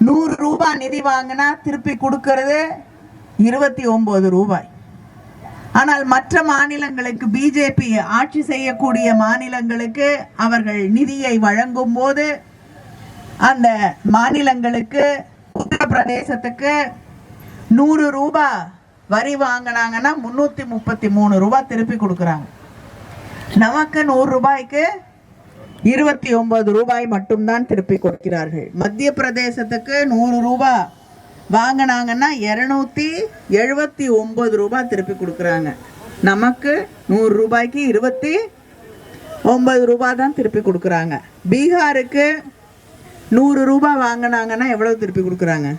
100 ரூபாய் நிதி வாங்கினா திருப்பி கொடுக்கிறது 29 ரூபாய். ஆனால் மற்ற மாநிலங்களுக்கு, பிஜேபி ஆட்சி செய்யக்கூடிய மாநிலங்களுக்கு அவர்கள் நிதியை வழங்கும் போது அந்த மாநிலங்களுக்கு, உத்தரப்பிரதேசத்துக்கு 100 ரூபாய் வரி வாங்கினாங்கன்னா 333 ரூபாய் திருப்பி கொடுக்குறாங்க. நமக்கு 100 ரூபாய்க்கு 29 ரூபாய் மட்டும்தான் திருப்பி கொடுக்கிறார்கள். மத்திய பிரதேசத்துக்கு 100 ரூபாய் வாங்கினாங்கன்னா 279 ரூபாய் திருப்பி கொடுக்குறாங்க. நமக்கு 100 ரூபாய்க்கு 29 ரூபாய் தான் திருப்பி கொடுக்குறாங்க. பீகாருக்கு 100 ரூபாய் வாங்கினாங்கன்னா எவ்வளவு திருப்பி கொடுக்குறாங்க?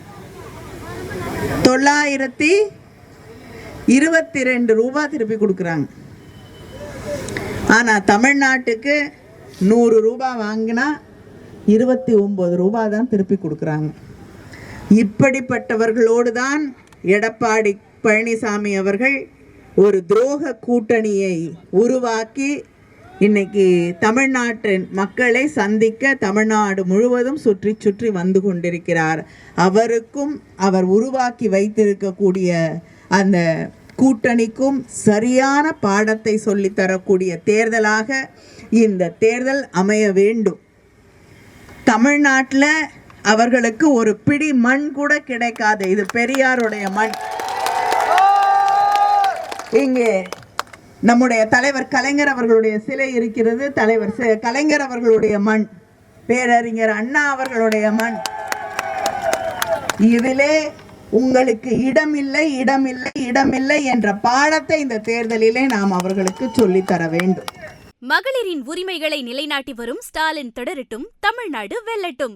922 ரூபாய் திருப்பி கொடுக்குறாங்க. ஆனால் தமிழ்நாட்டுக்கு 100 ரூபாய் வாங்கினா 29 ரூபாய் தான் திருப்பி கொடுக்குறாங்க. இப்படிப்பட்டவர்களோடு தான் எடப்பாடி பழனிசாமி அவர்கள் ஒரு துரோக கூட்டணியை உருவாக்கி இன்னைக்கு தமிழ்நாட்டின் மக்களை சந்திக்க தமிழ்நாடு முழுவதும் சுற்றி சுற்றி வந்து கொண்டிருக்கிறார். அவருக்கும் அவர் உருவாக்கி வைத்திருக்கக்கூடிய அந்த கூட்டணிக்கும் சரியான பாடத்தை சொல்லித்தரக்கூடிய தேர்தலாக இந்த தேர்தல் அமைய வேண்டும். தமிழ்நாட்டில் அவர்களுக்கு ஒரு பிடி மண் கூட கிடைக்காது. இது பெரியாருடைய மண். இங்கே நம்முடைய தலைவர் கலைஞர் அவர்களுடைய சிலை இருக்கிறது. தலைவர் கலைஞர் அவர்களுடைய மண், பேரறிஞர் அண்ணா அவர்களுடைய மண். இதிலே உங்களுக்கு இடமில்லை, இடமில்லை, இடமில்லை என்ற பாடத்தை இந்த தேர்தலிலே நாம் அவர்களுக்கு சொல்லித்தர வேண்டும். மகளிரின் உரிமைகளை நிலைநாட்டி வரும் ஸ்டாலின் தொடரட்டும், தமிழ்நாடு வெல்லட்டும்.